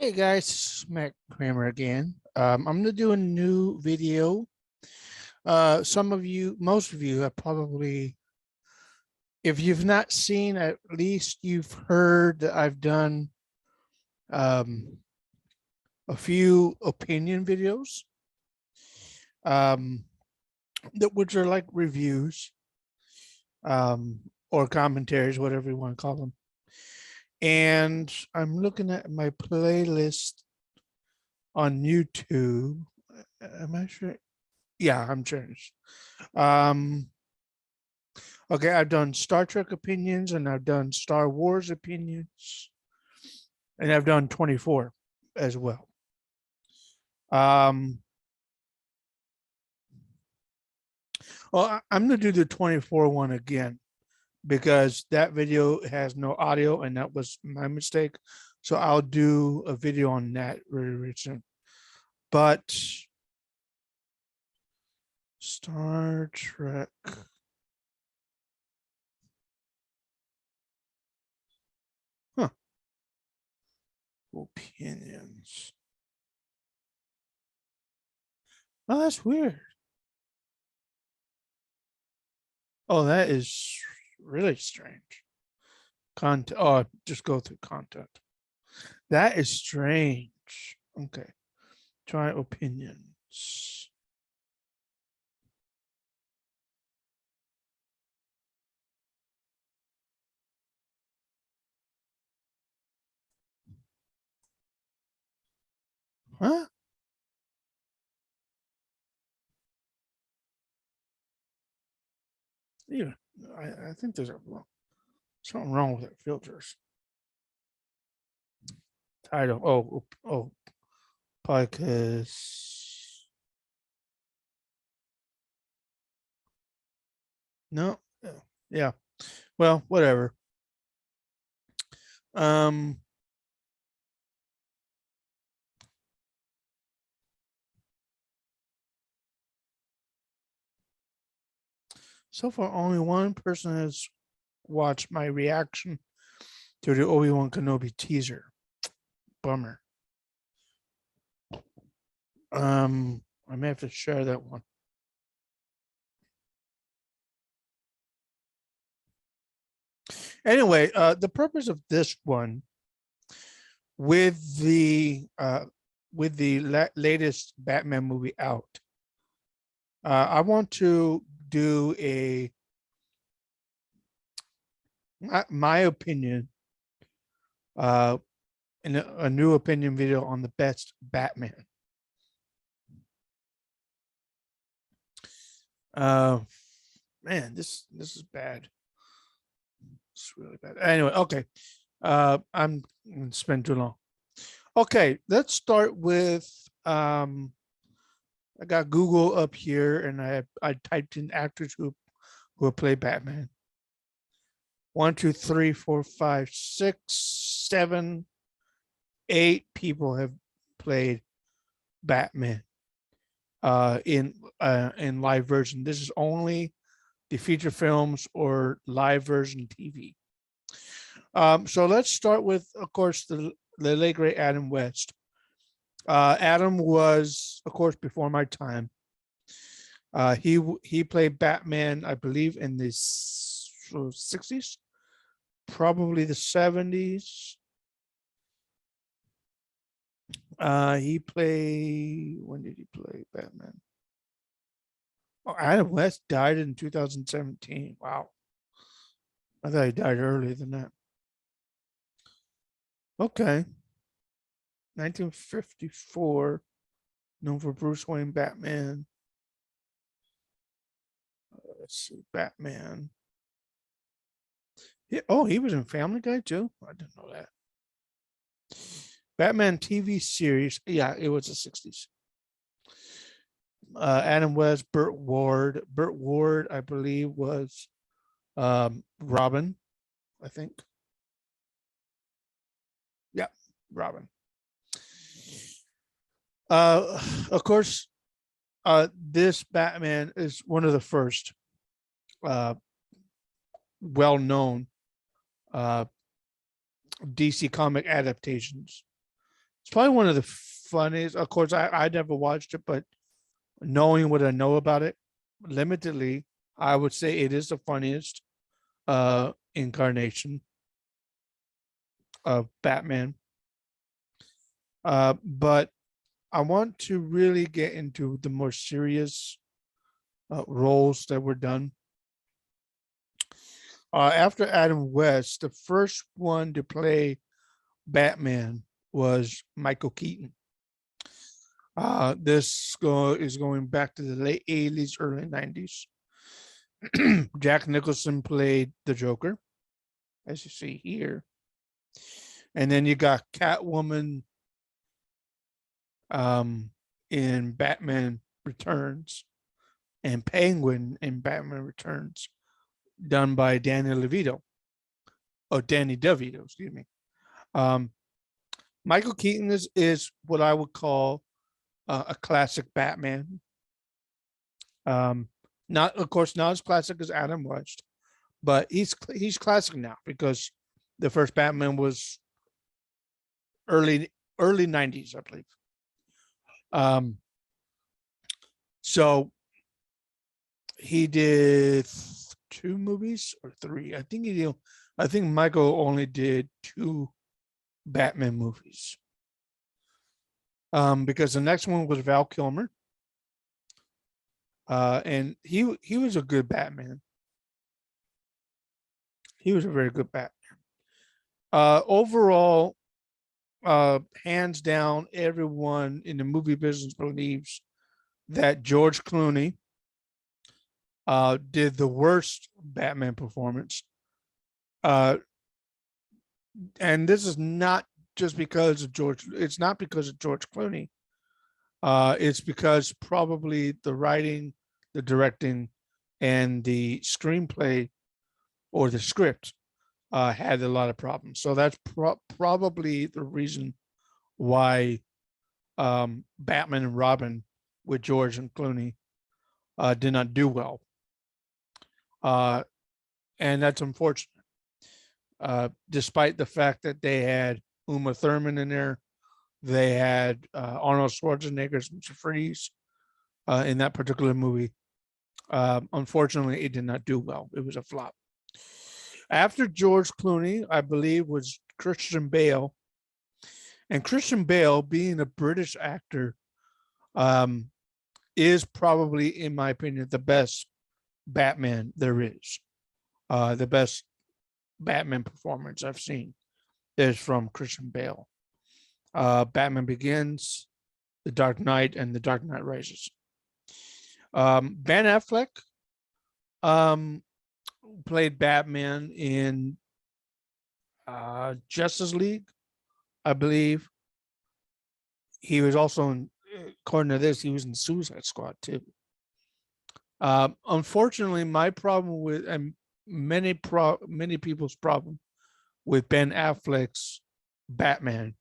Hey guys, it's Matt Kramer again. I'm going to do a new video. Most of you have probably, if you've not seen, at least you've heard that I've done um, a few opinion videos, um, which are like reviews or commentaries, whatever you want to call them. And I'm looking at my playlist on YouTube. Am I sure? Yeah, I'm sure. Um, okay, I've done Star Trek opinions and I've done Star Wars opinions and I've done 24 as well. Um, I'm going to do the 24 one again because that video has no audio and that was my mistake. So I'll do a video on that very soon. But Star Trek. Huh. Opinions. Oh, that's weird. Oh, that is really strange. Content. Oh, just go through content. That is strange. Okay. Try opinions. Huh? Yeah. I think there's something wrong with the filters. Title. Oh, podcast. No. Yeah. Well, whatever. Um, so far only one person has watched my reaction to the Obi-Wan Kenobi teaser. Bummer. I may have to share that one. Anyway, the purpose of this one with the latest Batman movie out, I want to do my opinion, in a new opinion video on the best Batman. Man, this is bad. It's really bad. Anyway, okay. I'm gonna spend too long. Okay, let's start with I got Google up here and I typed in actors who have played Batman. 1, 2, 3, 4, 5, 6, 7, 8 people have played Batman in live version. This is only the feature films or live version TV. So let's start with, of course, the late great Adam West. Adam was, of course, before my time. He played Batman, I believe, in the 60s, probably the 70s. He played, when did he play Batman? Oh, Adam West died in 2017. Wow. I thought he died earlier than that. Okay. 1954, known for Bruce Wayne Batman. Let's see, Batman. He was in Family Guy too. I didn't know that. Batman TV series. Yeah, it was the 60s. Adam West, Burt Ward. Burt Ward, I believe, was Robin, I think. Yeah, Robin. Of course, this Batman is one of the first well-known DC comic adaptations It's probably one of the funniest. Of course, I never watched it, but knowing what I know about it limitedly, I would say it is the funniest incarnation of Batman. But I want to really get into the more serious roles that were done. After Adam West, the first one to play Batman was Michael Keaton. This is going back to the late 80s, early 90s. Jack Nicholson played the Joker, as you see here. And then you got Catwoman in Batman Returns and Penguin in Batman Returns, done by Danny DeVito. Excuse me. Michael Keaton is what I would call a classic Batman. Not, of course, not as classic as Adam West, but he's classic now because the first Batman was early 90s, I believe. So he did 2 movies or 3. I think Michael only did 2 Batman movies. Because the next one was Val Kilmer. And he was a good Batman. He was a very good Batman. Overall, hands down, everyone in the movie business believes that George Clooney did the worst Batman performance. And this is not just because of George. It's not because of George Clooney. It's because probably the writing, the directing, and the screenplay or the script had a lot of problems. So that's probably the reason why Batman and Robin with George and Clooney did not do well. And that's unfortunate. Despite the fact that they had Uma Thurman in there, they had Arnold Schwarzenegger as Mr. Freeze in that particular movie. Unfortunately, it did not do well. It was a flop. After George Clooney, I believe, was Christian Bale. And Christian Bale, being a British actor, is probably, in my opinion, the best Batman there is. The best Batman performance I've seen is from Christian Bale. Batman Begins, The Dark Knight, and The Dark Knight Rises. Ben Affleck played Batman in Justice League, I believe. He was also in, according to this, he was in Suicide Squad too. Unfortunately, my problem with, and many people's problem with Ben Affleck's Batman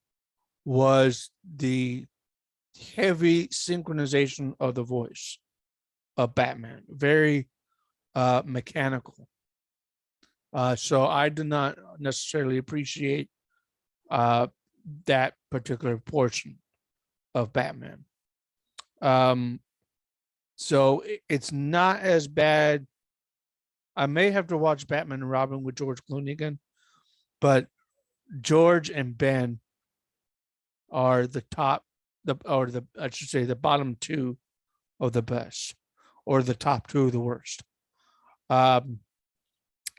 was the heavy synchronization of the voice of Batman, very mechanical. So I do not necessarily appreciate that particular portion of Batman. So it's not as bad. I may have to watch Batman and Robin with George Clooney again, but George and Ben are the top, I should say the bottom 2 of the best, or the top 2 of the worst.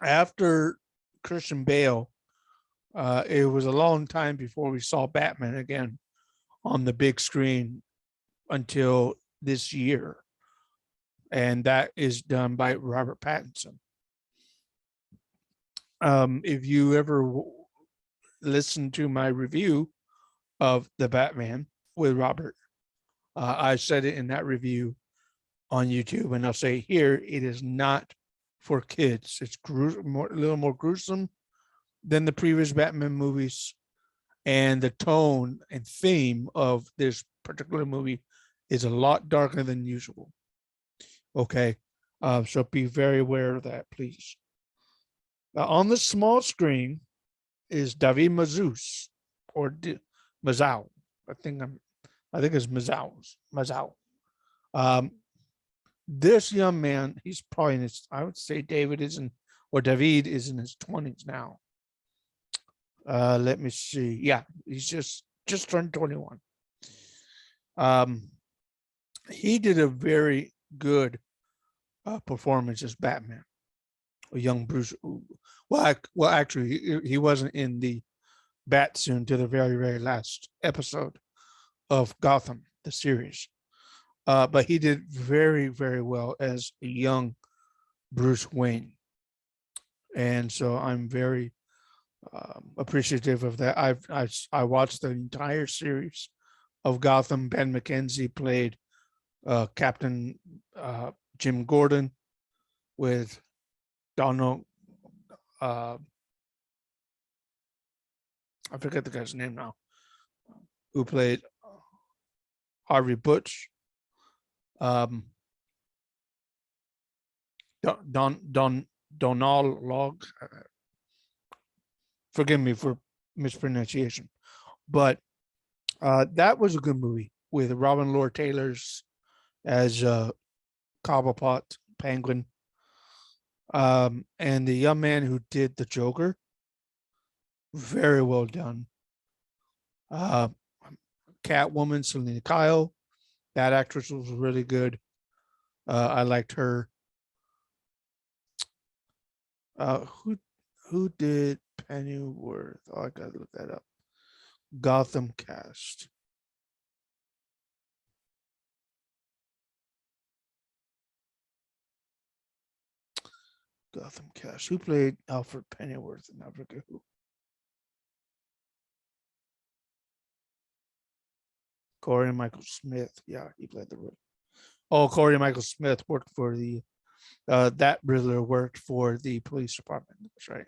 After Christian Bale, it was a long time before we saw Batman again on the big screen until this year. And that is done by Robert Pattinson. If you ever listen to my review of the Batman with Robert, I said it in that review on YouTube, and I'll say here, it is not for kids. It's a little more gruesome than the previous Batman movies, and the tone and theme of this particular movie is a lot darker than usual. Okay, so be very aware of that, please. On the small screen is David Mazouz, or Mazouz. I think it's Mazouz. Mazouz. Um, this young man, he's probably in his, I would say David is in his 20s now. Let me see. Yeah, he's just turned 21. Um, he did a very good performance as Batman, a young Bruce. Well, actually, he wasn't in the Bat suit until the very, very last episode of Gotham, the series. But he did very, very well as a young Bruce Wayne, and so I'm very appreciative of that. I watched the entire series of Gotham. Ben McKenzie played Captain Jim Gordon with Donald. I forget the guy's name now, who played Harvey Butch. Donald Log. Forgive me for mispronunciation, but that was a good movie with Robin Lord Taylor's as Cobblepot Penguin, and the young man who did the Joker. Very well done. Catwoman, Selena Kyle, that actress was really good. I liked her. Who did Pennyworth? Oh, I gotta look that up. Gotham cast. Gotham cast. Who played Alfred Pennyworth? And I forget who. Corey Michael Smith. Yeah, he played the role. Oh, Corey Michael Smith worked for the that Riddler worked for the police department. That's right.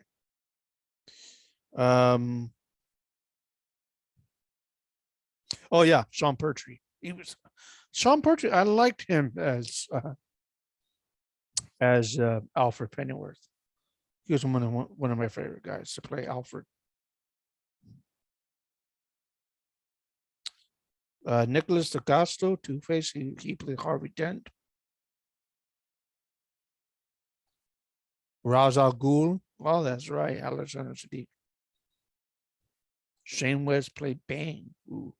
Oh yeah, Sean Pertwee. He was Sean Pertwee. I liked him as Alfred Pennyworth. He was one of my favorite guys to play Alfred. Nicholas D'Agosto, Two-Face. He played Harvey Dent. Ra's al Ghul. Oh, that's right. Alexander Siddiq. Shane West played Bane. Ooh.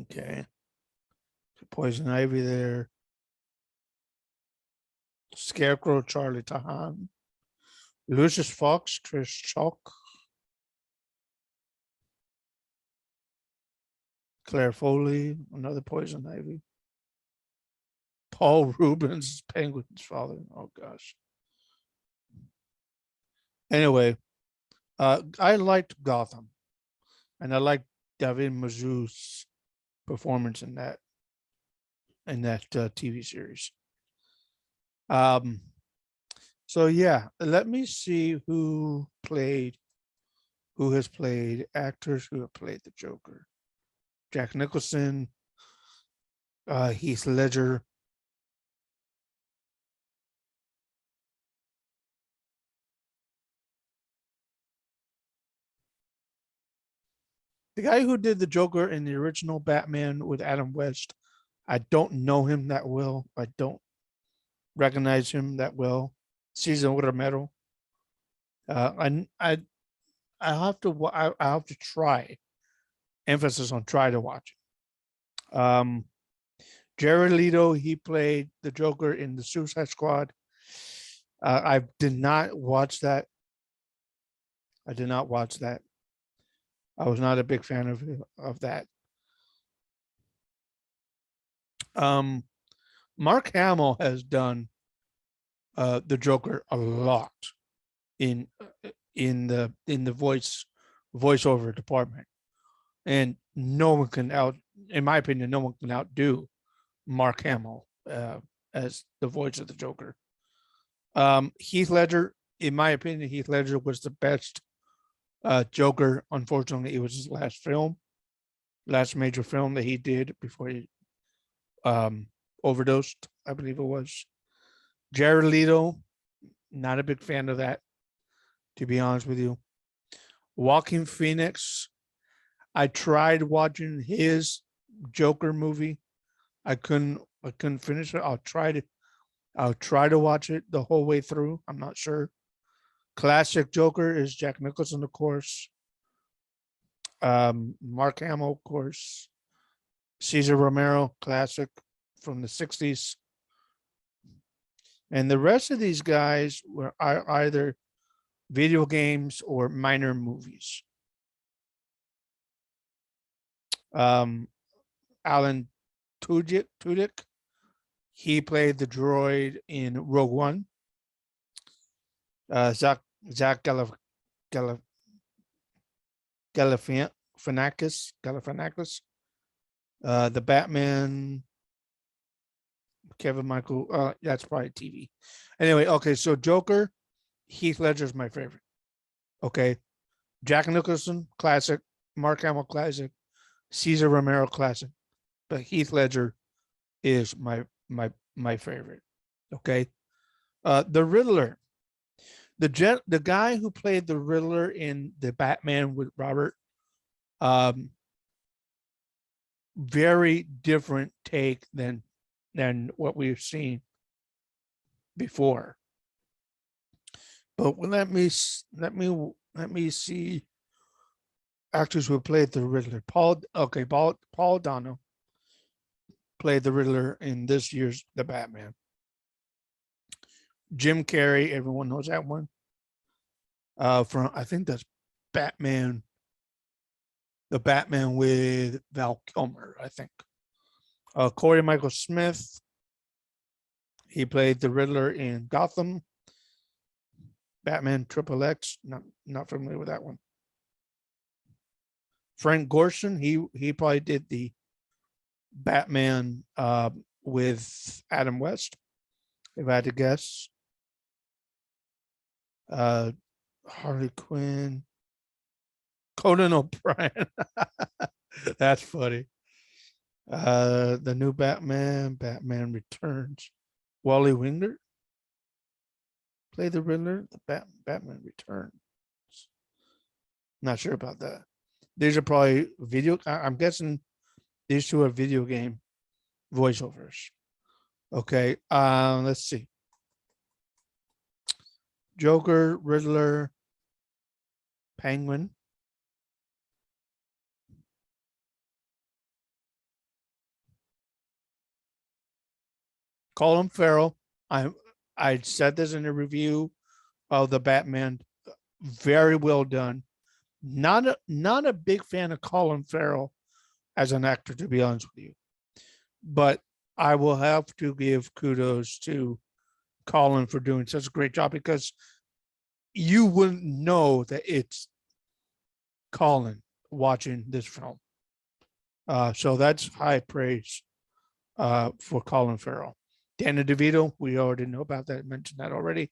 Okay. Poison Ivy there. Scarecrow, Charlie Tahan. Lucius Fox, Chris Chalk. Claire Foley, another Poison Ivy. Paul Rubens, Penguin's father. Oh gosh. Anyway, I liked Gotham, and I liked David Mazouz's performance in that TV series. So yeah, let me see who has played actors who have played the Joker. Jack Nicholson, Heath Ledger. The guy who did the Joker in the original Batman with Adam West, I don't know him that well. I don't recognize him that well. Season with a medal. I have to try. Emphasis on try to watch it. Jared Leto, he played the Joker in the Suicide Squad. I did not watch that. I did not watch that. I was not a big fan of that. Mark Hamill has done the Joker a lot in the voiceover department, and no one can in my opinion, no one can outdo Mark Hamill as the voice of the Joker. Heath Ledger, in my opinion, Heath Ledger was the best Joker. Unfortunately, it was his last major film that he did before he overdosed, I believe it was. Jared Leto, not a big fan of that, to be honest with you. Walking Phoenix. I tried watching his Joker movie. I couldn't finish it. I'll try to watch it the whole way through. I'm not sure. Classic Joker is Jack Nicholson, of course. Mark Hamill, of course. Cesar Romero, classic from the 60s. And the rest of these guys were either video games or minor movies. Alan Tudyk, he played the droid in Rogue One. Zach Galifianakis, the Batman, Kevin Michael. That's probably TV. Anyway, okay, so Joker, Heath Ledger's my favorite. Okay, Jack Nicholson, classic. Mark Hamill, classic. Cesar Romero, classic. But Heath Ledger is my favorite. Okay, the Riddler, the guy who played the Riddler in the Batman with Robert, very different take than what we've seen before. But let me see actors who played the Riddler. Paul Dano played the Riddler in this year's The Batman. Jim Carrey, everyone knows that one. From I think that's Batman, the Batman with Val Kilmer, I think. Corey Michael Smith, he played the Riddler in Gotham. Batman Triple X, not familiar with that one. Frank Gorshin, he probably did the Batman with Adam West, if I had to guess. Harley Quinn, Conan O'Brien. That's funny. The new Batman Returns. Wally Winger play the Riddler. The Batman Returns. Not sure about that. These are probably video. I'm guessing these two are video game voiceovers. Okay. Let's see. Joker, Riddler, Penguin. Colin Farrell. I said this in a review of the Batman. Very well done. Not a big fan of Colin Farrell as an actor, to be honest with you. But I will have to give kudos to Colin for doing such a great job, because you wouldn't know that it's Colin watching this film. So that's high praise for Colin Farrell. Danny DeVito, we already know about that. I mentioned that already.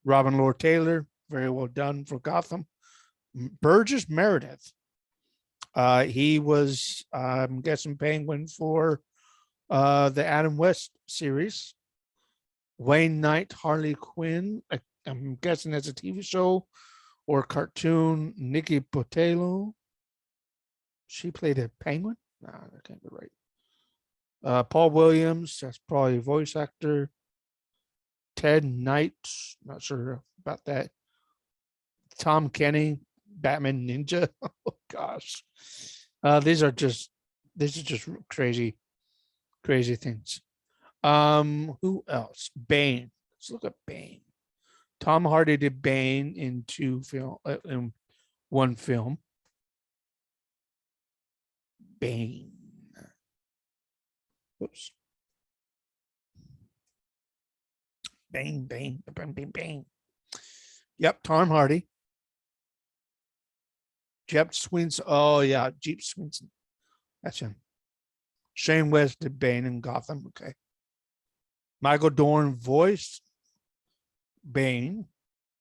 Robin Lord Taylor, very well done for Gotham. Burgess Meredith, he was, I'm guessing, Penguin for the Adam West series. Wayne Knight, Harley Quinn, I'm guessing that's a TV show or cartoon. Nikki Botello, she played a Penguin. No, that can't be right. Paul Williams, that's probably a voice actor. Ted Knight, not sure about that. Tom Kenny, Batman Ninja. Oh gosh, these are just crazy things. Who else? Bane. Let's look at Bane. Tom Hardy did Bane in in one film. Bane. Oops. Bane. Yep, Tom Hardy. Jeff Swinson. Oh yeah, Jeep Swinson. That's him. Shane West did Bane in Gotham. Okay. Michael Dorn voiced Bane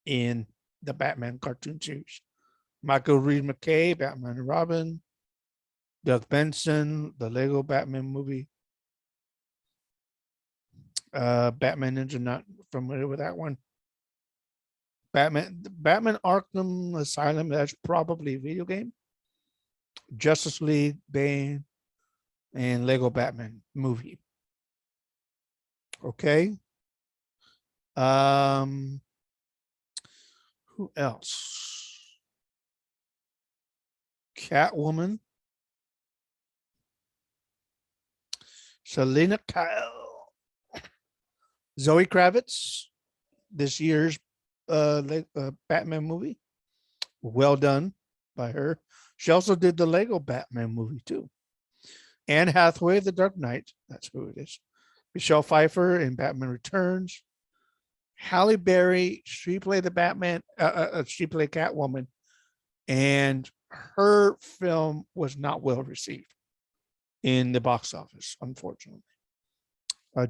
in the Batman cartoon series. Michael Reed McKay, Batman and Robin. Doug Benson, the Lego Batman movie. Batman Ninja, not familiar with that one. Batman Arkham Asylum, that's probably a video game. Justice League, Bane, and Lego Batman movie. Okay. Who else? Catwoman. Selena Kyle. Zoe Kravitz. This year's Batman movie. Well done by her. She also did the Lego Batman movie too. Anne Hathaway, The Dark Knight. That's who it is. Michelle Pfeiffer in Batman Returns. Halle Berry, she played the Batman. She played Catwoman, and her film was not well received in the box office, unfortunately.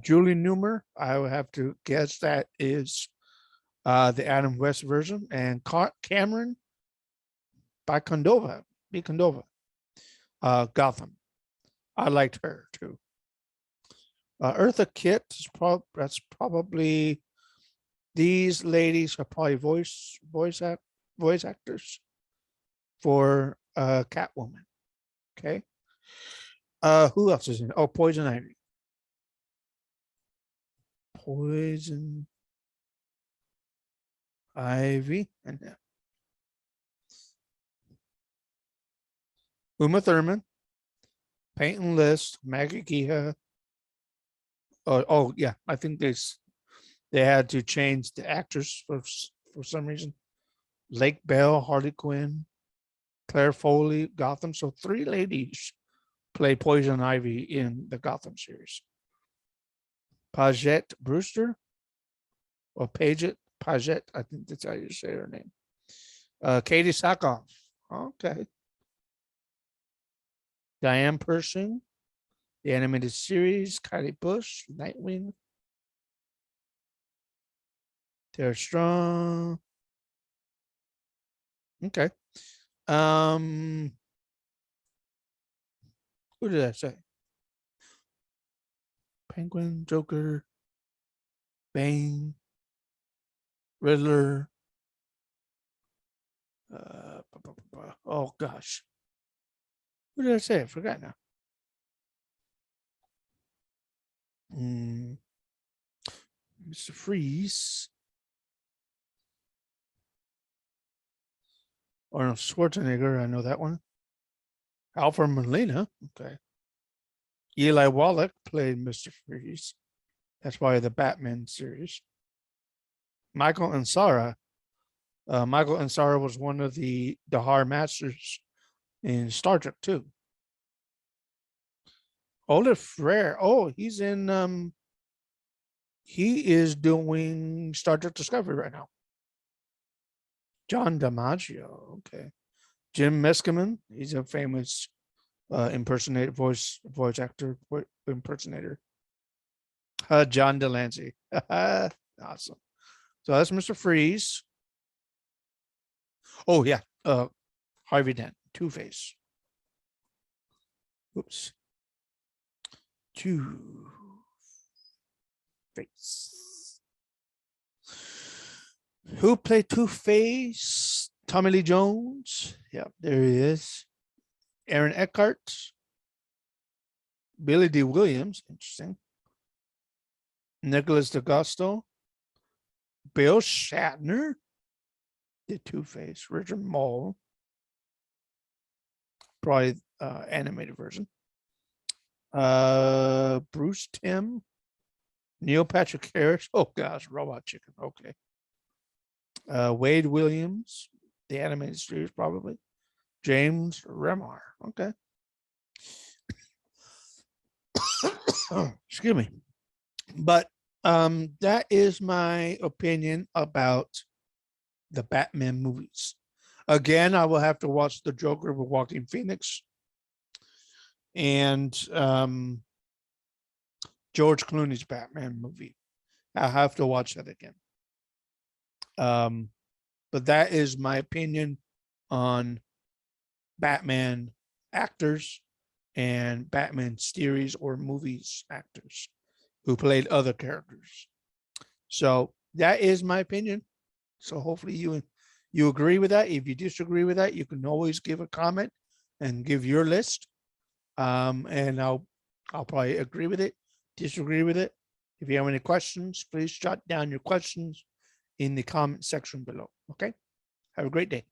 Julie Newmar, I would have to guess that is the Adam West version, and Cameron Bicondova, Gotham. I liked her too. Eartha Kitt is that's probably, these ladies are probably voice actors for Catwoman. Okay. Who else is in? Oh, Poison Ivy. Poison Ivy and Uma Thurman, Peyton List, Maggie Keha. Oh yeah, I think they had to change the actors for some reason. Lake Bell, Harley Quinn, Claire Foley, Gotham. So 3 ladies play Poison Ivy in the Gotham series. Paget Brewster, or Paget, I think that's how you say her name. Katie Sackhoff. Okay. Diane Pershing, the animated series. Kylie Bush, Nightwing. Tara Strong. Okay. Who did I say? Penguin, Joker, Bane, Riddler. Oh gosh. Who did I say? I forgot now. Mr. Freeze. Arnold Schwarzenegger, I know that one. Alfred Molina, okay. Eli Wallach played Mr. Freeze. That's why the Batman series. Michael Ansara. Michael Ansara was one of the Dahar Masters in Star Trek 2. Olaf Frere. Oh, he's in he is doing Star Trek Discovery right now. John DiMaggio. Okay. Jim Meskimen. He's a famous impersonator, voice actor, impersonator. John Delancey. Awesome. So that's Mr. Freeze. Oh yeah. Harvey Dent, Two-Face. Oops. Two-Face. Who played Two-Face? Tommy Lee Jones. Yep, there he is. Aaron Eckhart. Billy D. Williams. Interesting. Nicholas D'Agosto. Bill Shatner. The Two-Face. Richard Mole. Probably animated version. Bruce Timm. Neil Patrick Harris. Oh gosh, Robot Chicken. Okay. Wade Williams, the animated series, probably. James Remar. Okay. Excuse me. But that is my opinion about the Batman movies. Again, I will have to watch The Joker with Joaquin Phoenix and George Clooney's Batman movie. I have to watch that again. But that is my opinion on Batman actors and Batman series or movies actors who played other characters. So that is my opinion. So hopefully you agree with that. If you disagree with that, you can always give a comment and give your list. And I'll probably agree with it, disagree with it. If you have any questions, please jot down your questions in the comment section below. Okay. Have a great day.